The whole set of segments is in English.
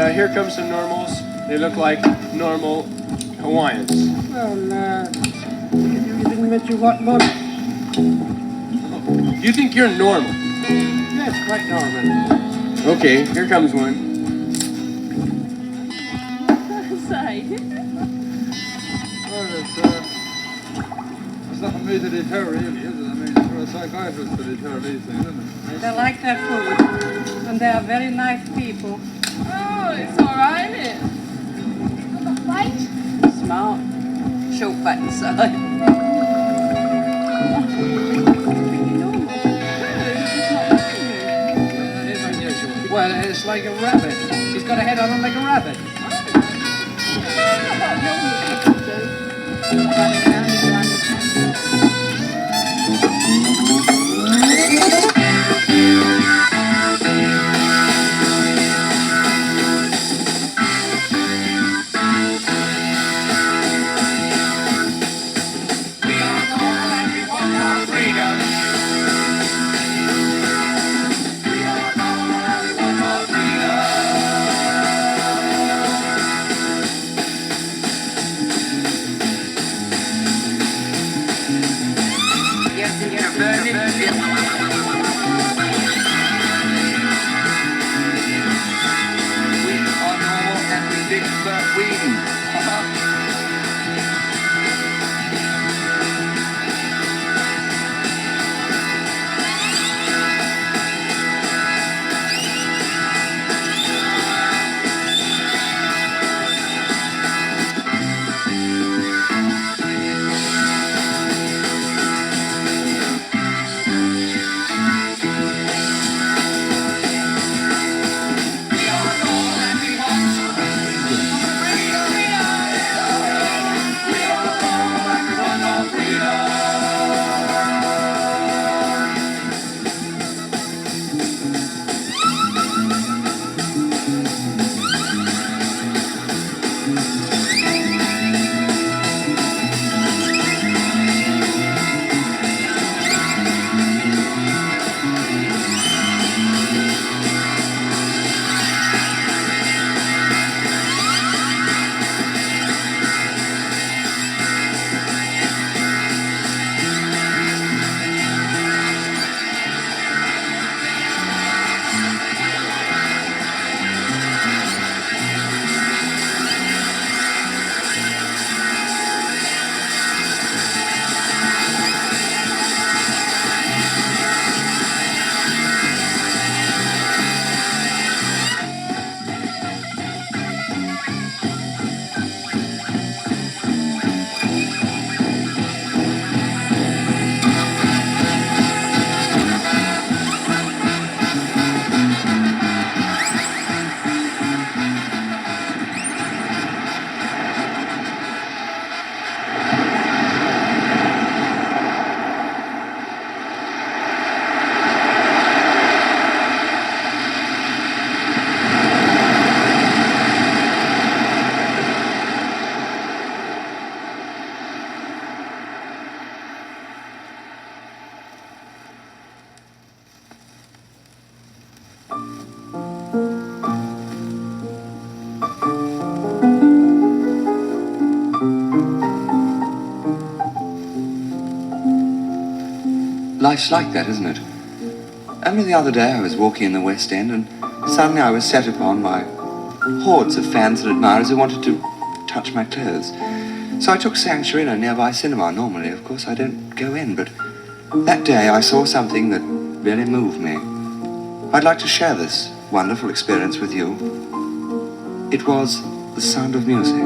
here comes some normals. They look like normal Hawaiians. Well, you didn't mention what month? You think you're normal? Yes, quite normal. Okay, here comes one. Well, it's nothing me to deter, really, is it? I mean, it's for a psychiatrist to deter these things, isn't it? They like their food, and they are very nice people. Oh, it's all right, isn't it? Right? Smart. Short, fat, and side. That is unusual. Well, it's like a rabbit. He's got a head on him like a rabbit. Life's like that, isn't it? Only the other day I was walking in the West End and suddenly I was set upon by hordes of fans and admirers who wanted to touch my clothes. So I took sanctuary in a nearby cinema. Normally, of course, I don't go in, but that day I saw something that really moved me. I'd like to share this wonderful experience with you. It was the sound of music.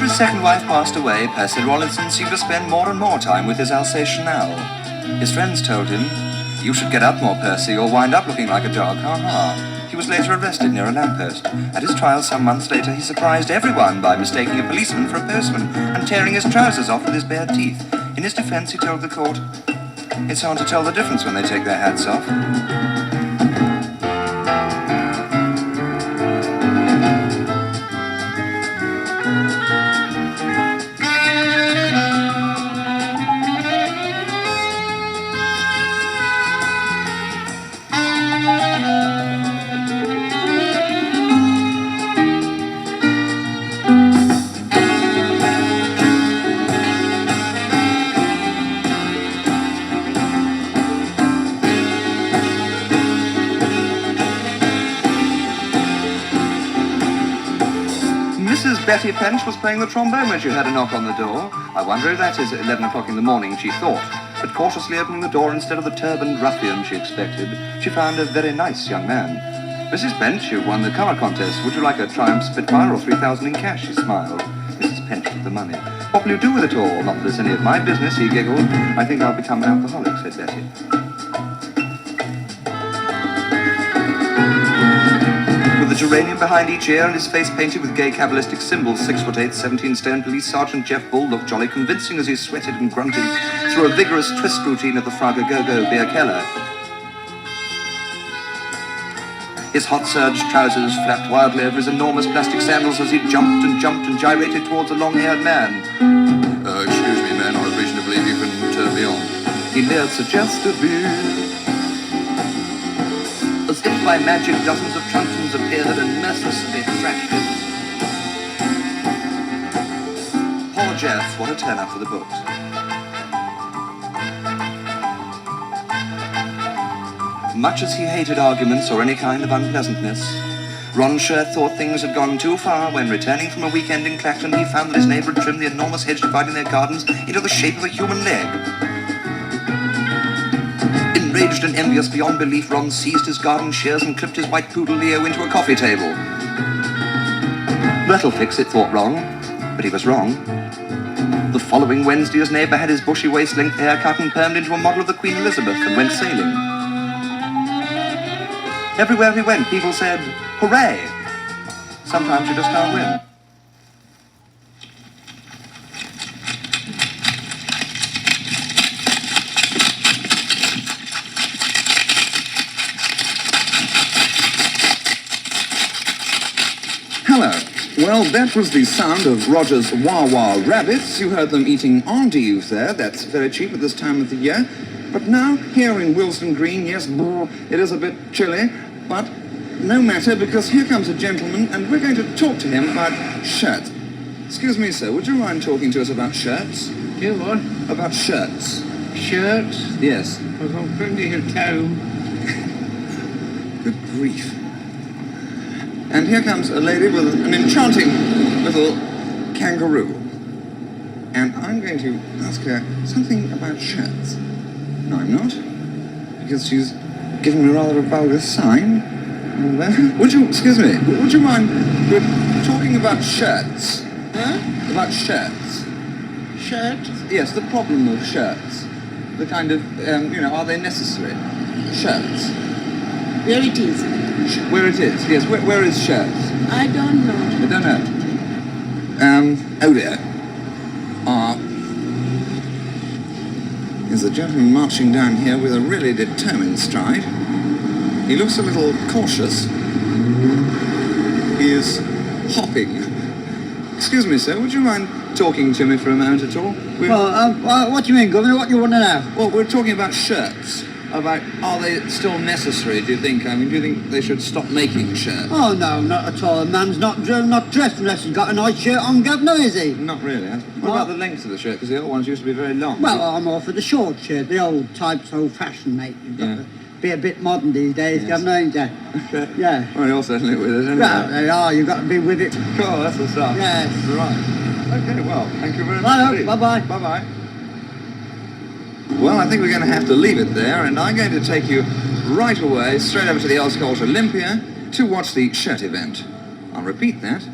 After his second wife passed away, Percy Rawlinson seemed to spend more and more time with his Alsatian owl. His friends told him, "You should get up more, Percy, you'll wind up looking like a dog, ha-ha." He was later arrested near a lamppost. At his trial some months later, he surprised everyone by mistaking a policeman for a postman and tearing his trousers off with his bare teeth. In his defense, he told the court, "It's hard to tell the difference when they take their hats off." Mrs. Betty Pench was playing the trombone when she heard a knock on the door. "I wonder if that is at 11 o'clock in the morning," she thought. But cautiously opening the door, instead of the turbaned ruffian she expected, she found a very nice young man. "Mrs. Pench, you've won the car contest. Would you like a Triumph Spitfire or 3,000 in cash?" she smiled. Mrs. Pench took the money. "What will you do with it all?" "Not that it's any of my business," he giggled. "I think I'll become an alcoholic," said Betty. With the geranium behind each ear and his face painted with gay Kabbalistic symbols, 6'8", 17-stone police sergeant Jeff Bull looked jolly convincing as he sweated and grunted through a vigorous twist routine of the Fragga Go-Go beer keller. His hot serge trousers flapped wildly over his enormous plastic sandals as he jumped and gyrated towards a long-haired man. Excuse me, man, I have reason to believe you can turn me on." He leered suggestively. As if by magic, dozens of truncheons appeared and mercilessly thrashed him. Poor Jeff, what a turn-up for the books. Much as he hated arguments or any kind of unpleasantness, Ron sure thought things had gone too far when, returning from a weekend in Clacton, he found that his neighbour had trimmed the enormous hedge dividing their gardens into the shape of a human leg. Enraged and envious beyond belief, Ron seized his garden shears and clipped his white poodle Leo into a coffee table. That'll fix it, thought Ron, but he was wrong. The following Wednesday, his neighbour had his bushy waist-length hair cut and permed into a model of the Queen Elizabeth and went sailing. Everywhere he went, people said, "Hooray!" Sometimes you just can't win. Hello. Well, that was the sound of Roger's Wah-Wah rabbits. You heard them eating endive there. That's very cheap at this time of the year. But now, here in Wilston Green, yes, it is a bit chilly, but no matter, because here comes a gentleman, and we're going to talk to him about shirts. Excuse me, sir, would you mind talking to us about shirts? Do what? About shirts. Shirts? Yes. I've got plenty of tow. Good grief. And here comes a lady with an enchanting little kangaroo. And I'm going to ask her something about shirts. No, I'm not. Because she's given me rather a vulgar sign. Would you, excuse me, would you mind, we're talking about shirts. Huh? About shirts. Shirts? Yes, the problem of shirts. The kind of, are they necessary? Shirts. Where it is? Where it is, yes. Where is shirts? I don't know. I don't know. Oh dear. There's a gentleman marching down here with a really determined stride. He looks a little cautious. He is hopping. Excuse me, sir, would you mind talking to me for a moment at all? What do you mean, Governor? What do you want to know? Well, we're talking about shirts. About, are they still necessary, do you think? I mean, do you think they should stop making shirts? Oh, no, not at all. A man's not dressed unless he's got a nice shirt on, Governor, is he? Not really. What about the length of the shirt? Because the other ones used to be very long. Well, I'm all for the short shirt. The old type's old-fashioned, mate. You've got to be a bit modern these days, Yes. Governor, ain't you? Okay. Yeah. Well, you're certainly with it, anyway. Well, they are. You've got to be with it. Cool, that's the stuff. Yes. Right. Okay, well, thank you very much. Hello, indeed. bye-bye. Bye-bye. Well, I think we're going to have to leave it there, and I'm going to take you right away, straight over to the Oscott Olympia, to watch the shirt event. I'll repeat that,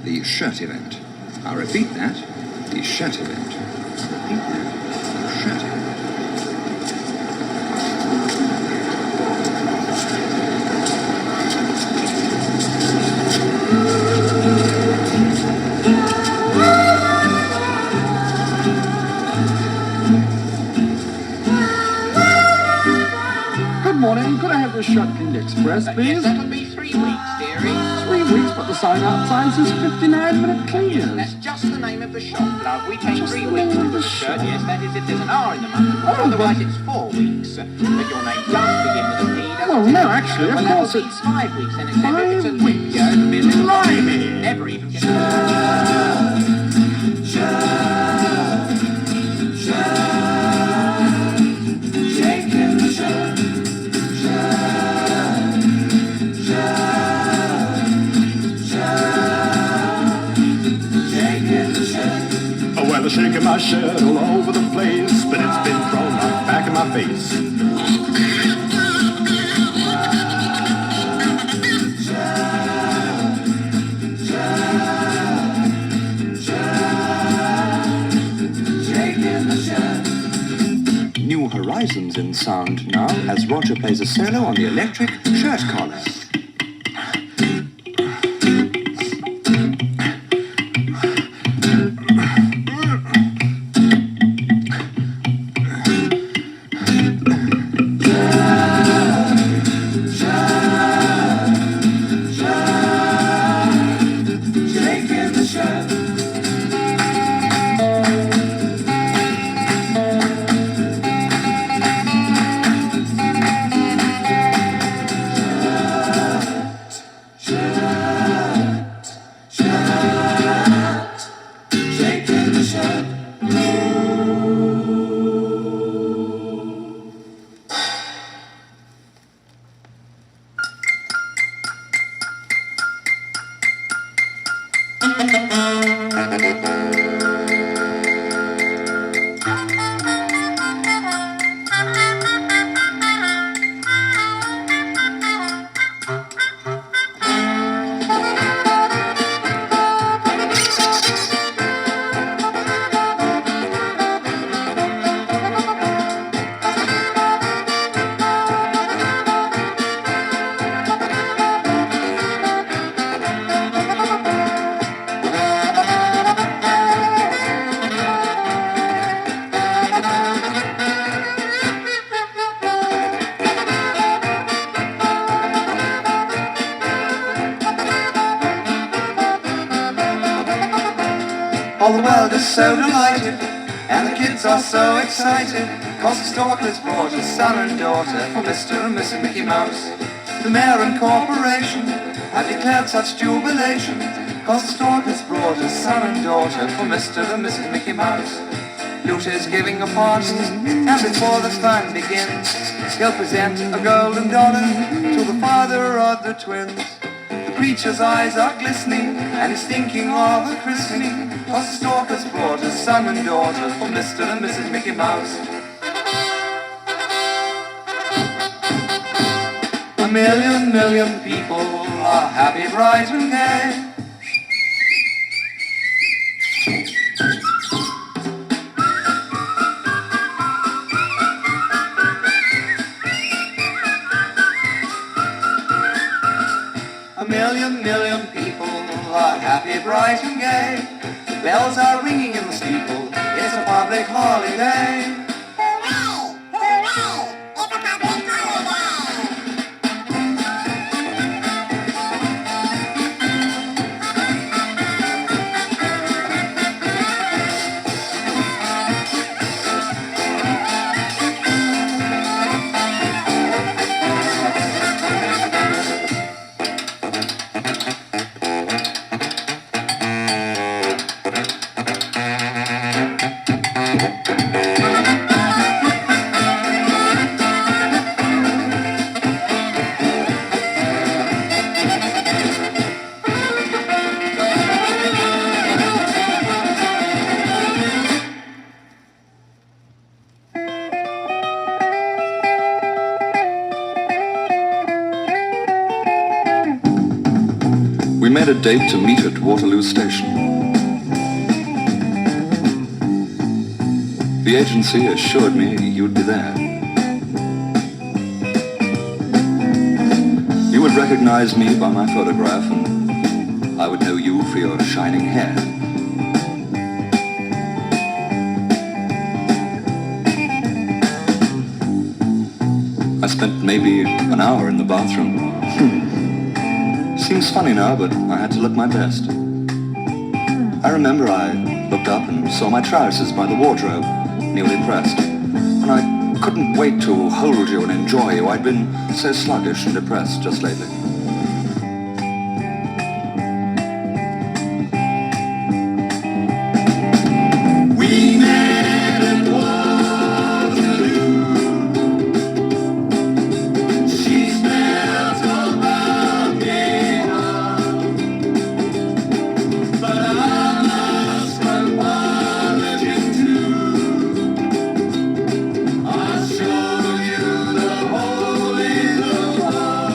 the shirt event. I repeat that, the shirt event. Repeat that, the shirt event. Good morning. Could I have the shirt cleaned express, please? Yes, that'll be 3 weeks, dearie. 3 weeks, but the sign outside says 59-minute cleaners. That's just the name of the shop, love. We take Just 3 the weeks name to of do the the shirt. shop. Yes, that is if there's an R in the month. Otherwise, it's 4 weeks. But your name does begin with a P, doesn't Well, it? no, actually, of well, course that'll be it's 5 weeks, then, except if it's a 5 week. Yeah, it'll be a little Blimey. never even get... Oh, well, they're shaking my shirt all over the place, but it's been thrown right back in my face. New horizons in sound now as Roger plays a solo on the electric shirt collar. All the world is so delighted, and the kids are so excited, cause the stalkers brought a son and daughter for Mr. and Mrs. Mickey Mouse. The mayor and corporation have declared such jubilation, cause the stalkers brought a son and daughter for Mr. and Mrs. Mickey Mouse. Lute is giving a party, and before the fun begins, he'll present a golden dollar to the father of the twins. The preacher's eyes are glistening, and he's thinking of a christening, cause the stalkers brought a son and daughter for Mr. and Mrs. Mickey Mouse. A million people are happy, bright and gay. A million people are happy, bright and gay. The bells are ringing in the steeple, it's a public holiday. Hooray! Hooray! It's a public holiday! We made a date to meet at Waterloo Station. The agency assured me you'd be there. You would recognize me by my photograph, and I would know you for your shining hair. I spent maybe an hour in the bathroom. Seems funny now, but I had to look my best. I remember I looked up and saw my trousers by the wardrobe, newly pressed. And I couldn't wait to hold you and enjoy you. I'd been so sluggish and depressed just lately. We met at Waterloo. She smells of volcano, but I must apologize too. I'll show you the hole in the wall.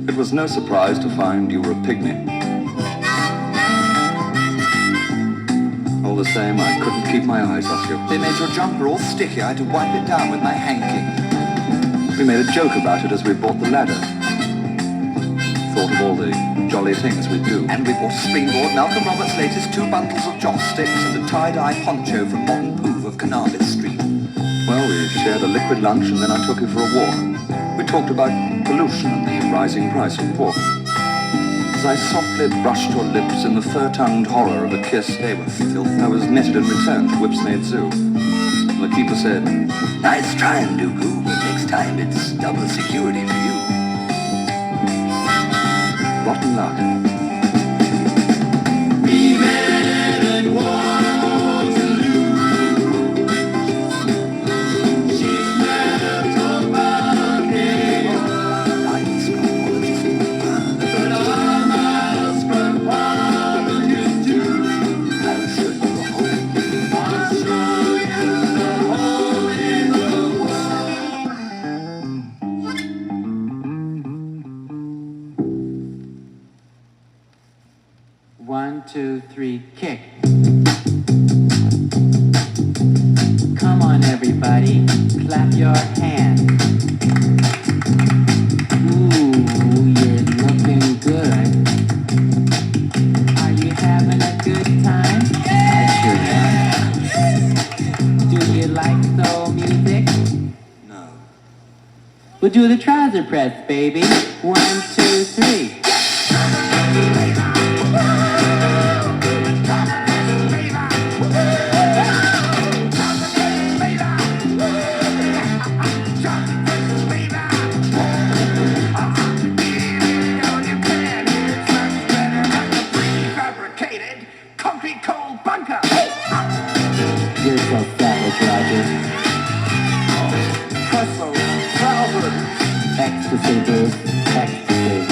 It was no surprise to find you were a pygmy. All the same, I couldn't keep my eyes off you. They made your jumper all sticky. I had to wipe it down with my hanky. We made a joke about it as we bought the ladder. Thought of all the jolly things we'd do. And we bought a springboard, Malcolm Roberts' latest 2 bundles of joss sticks, and a tie-dye poncho from Modern Poove of Carnarvon Street. Well, we shared a liquid lunch, and then I took you for a walk. We talked about pollution and the rising price of pork. As I softly brushed your lips in the fur-tongued horror of a kiss, they were filth. I was netted and returned to Whipsnade Zoo. And the keeper said, "Nice trying, Dooku, but next time it's double security for you." Rotten luck. We met at Waterloo. She smells of volcano, but I must apologize too. I'll show you the hole in the wall. One, two, three, kick. Come on, everybody, clap your hands. Ooh, you're looking good. Are you having a good time? I sure am. Do you like soul music? No. We'll do the trouser press, baby. 1, 2, 3. You're so savage, Roger. Ecstasy, Bruce. Ecstasy.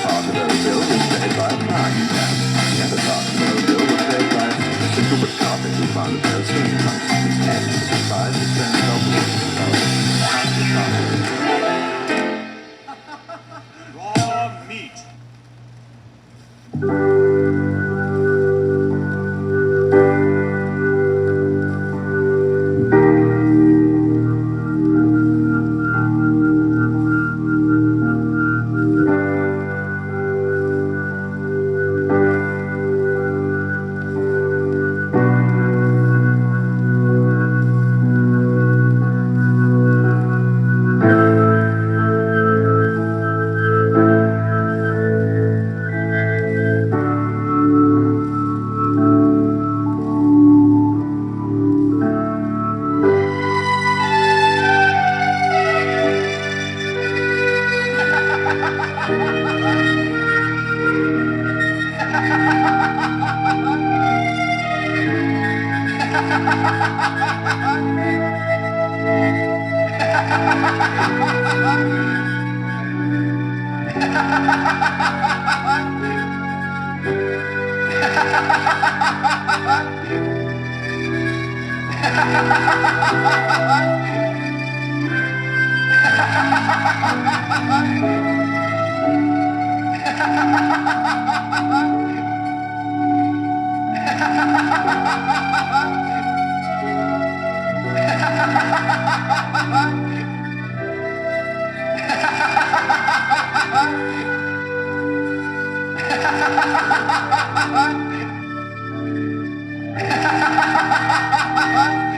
Part of those bill was paid by a simple but carpet who found a pair of swimming trunks on his head. Surprised, his friend felt the Raw meat. Ha ha ha ha ha!